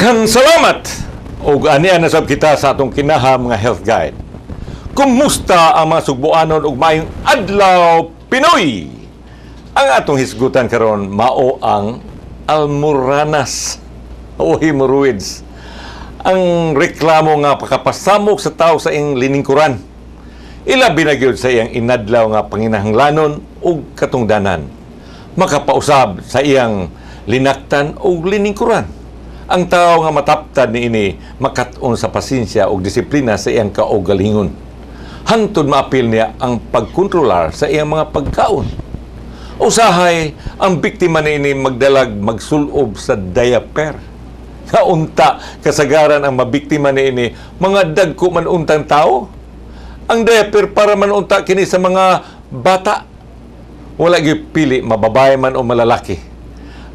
Daghang salamat ug aniya na sab kita sa atong kinaham nga health guide. Kumusta ang mga sugbuanon ug maayong adlaw Pinoy? Ang atong hisgutan karon mao ang almoranas o hemorrhoids. Ang reklamo nga pakapasamok sa tao sa iyang liningkuran. Ilabi na gyud sa iyang inadlaw nga panginahanglanon ug katungdanan. Makapausab sa iyang linaktan ug liningkuran. Ang tao nga mataptad niini makat-on sa pasensya ug disiplina sa iyang kaugalingon. Hantod maapil niya ang pagkontrolar sa iyang mga pagkaon. Usahay ang biktima niini magdalag magsulob sa diaper. Kaunta kasagaran ang mabiktima niini mga dagko man untang tao. Ang diaper para man unta kini sa mga bata. Wala gyud pili mababae man o malalaki.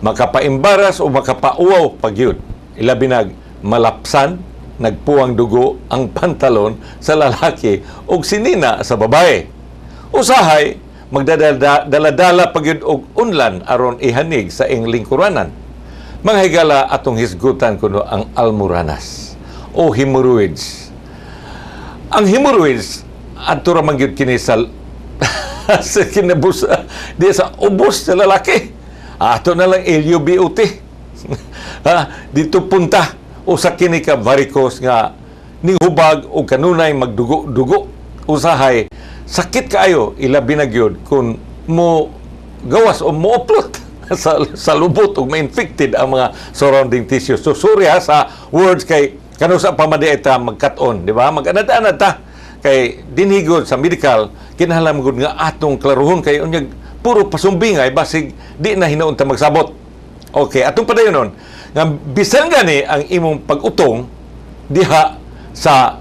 Makapaimbaras o makapauwaw pagyud. Ilabinag malapsan, nagpuwang dugo ang pantalon sa lalaki o sinina sa babae. Usahay, magdadala pagyud og unlan aron ihanig sa ing lingkuranan. Mga higala atong hisgutan kuno ang almoranas o hemorrhoids. Ang hemorrhoids adto ra man gyud kini sa sa kinabus di sa ubos sa lalaki. Ato na lang LUBOT. Dito punta o sa kini ka varicose nga ning hubag o kanunay magdugo-dugo. Usahay sakit kaayo ilabi na gyud kung mo gawas o mo uplot sa lubot o ma-infected ang mga surrounding tissues. So sorry sa words kay kanusa pa madieta magkat-on, di ba? Mag-anad-anad ta kay dinhigod sa medical kinahanglan gud nga atong klaruhon kay unyag puro pasumbingay basig di na hinuon ta magsabot. Okay, atong padayonon nga bisan gani ang imong pag-utong diha sa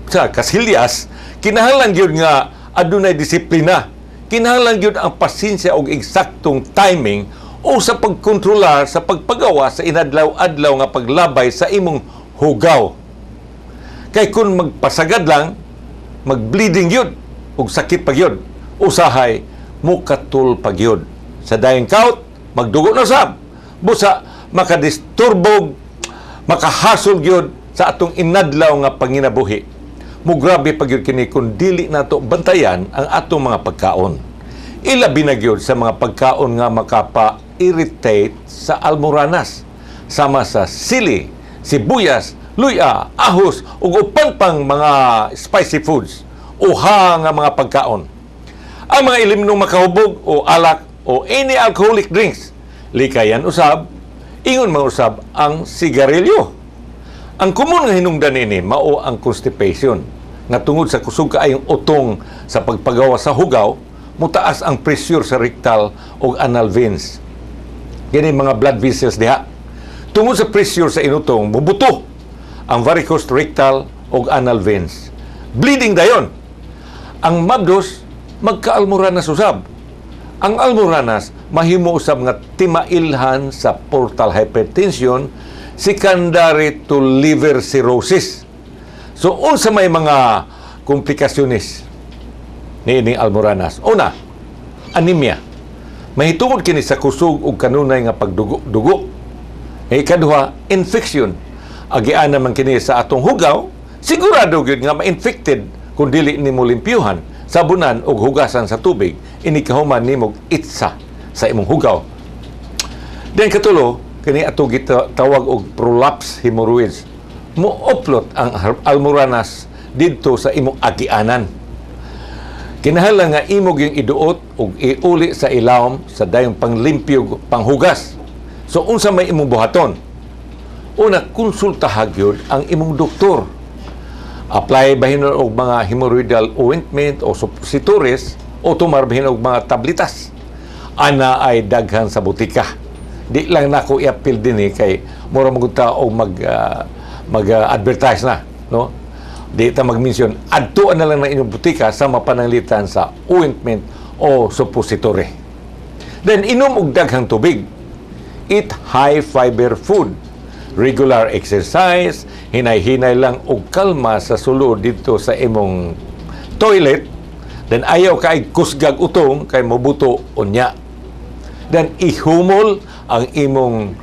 kasilyas, kinahanglan gyud nga adunay disiplina. Kinahanglan gyud ang pasensya og eksaktong timing o sa pagkontrolar sa pagpagawa sa inadlaw-adlaw nga paglabay sa imong hugaw. Kay kun magpasagad lang, mag-bleeding gyud ug sakit pa gyud. Usahay mukatul pagyod. Sa dayang kaut, magdugo na sab. Busa, makadisturbog, makahasol gyud sa atong inadlaw nga panginabuhi. Mugrabe pagyod kini kung dili nato bantayan ang atong mga pagkaon. Ilabi na gyud sa mga pagkaon nga makapa-irritate sa almoranas. Sama sa sili, sibuyas, luya, ahos, ug upan pang mga spicy foods. Uha nga mga pagkaon. Ang mga ilimnong makahubog o alak o any alcoholic drinks, likayan usab, ingon mga usab ang sigarilyo. Ang common nga hinungdan ini mao ang constipation, nga tungod sa kusog kaayong utong sa pagpagawa sa hugaw, mutaas ang pressure sa rectal o anal veins. Kini mga blood vessels diha. Tungod sa pressure sa inutong, mubuto ang varicose rectal o anal veins. Bleeding dayon. Ang mabdos magka-almoranas usab. Ang almoranas mahimo usab nga timailhan sa portal hypertension, secondary to liver cirrhosis. So unsa may mga komplikasyones niining almoranas? Una, anemia. Mahitungod kini sa kusog ug kanunay nga pagdugo-dugo. Ikaduha, infection. Agian naman kini sa atong hugaw, sigurado gyud nga ma-infected kung dili nimo limpyuhan, sabunan o hugasan sa tubig, inikahuman nimog itsa sa imong hugaw. Then katulo, kini ato gitawag og prolapse hemorrhoids. Muuplot ang almoranas didto sa imong agianan. Kinahanglan nga imog yung iduot og iuli sa ilawom sa dayong panglimpyo panghugas. So unsa may imong buhaton? Una, konsultaha gyud ang imong doktor. Apply bahin og mga hemorrhoidal ointment o suppositories o tumar bahin og mga tablitas. Ana ay daghan sa butika. Di lang nako i-appeal dinhi kay mura magunta og mag-advertise na, no? Di ta mag-mention adto na lang na inyong butika sa mapananglitan sa ointment o suppository. Then inom og daghang tubig. Eat high fiber food. Regular exercise, hinay-hinay lang og kalma sa sulod dito sa imong toilet. Then ayaw kay kusgag utong kay mabuto unya. Then ihumol ang imong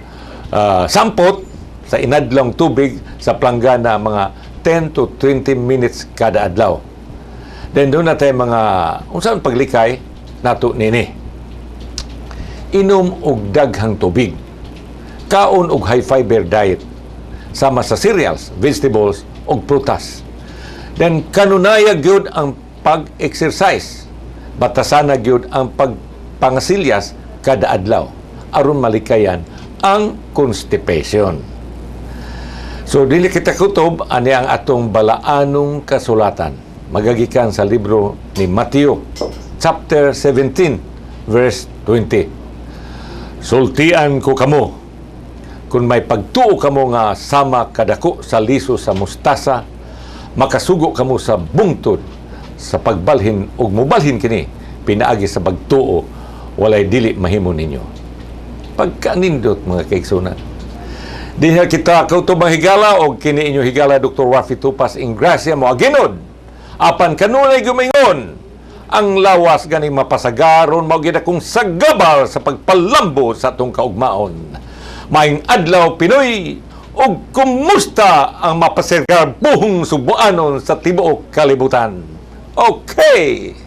sampot sa inadlong tubig sa planggana mga 10 to 20 minutes kada adlaw. Then doon natin mga unsaon paglikay nato nini. Inom og daghang tubig. Kaon og high fiber diet sama sa cereals, vegetables ug prutas. Then kanunaya gyud ang pag-exercise. Batasana gyud ang pagpangasilyas kada adlaw aron malikayan ang constipation. So dili kita kutob ani ang atong balaanong kasulatan. Magagikan sa libro ni Mateo chapter 17 verse 20. Sultian ko kamo kung may pagtuo kamo nga sama kadako sa liso sa mustasa, makasugo kamo sa bungtod sa pagbalhin ug mobalhin kini pinaagi sa pagtuo walay dili mahimo ninyo. Pagkanindot mga kaigsunan. Diha kita kautubang higala o kini inyo higala Dr. Rafi Tupas Ingracia mo aginod. Apan kanunay gumingon ang lawas ganing mapasagaron mao gid akong sagabal sa pagpalambo sa atong kaugmaon. Maayong adlaw Pinoy ug kumusta ang mapasagar buhong Subuanon sa tibuok kalibutan. Okay.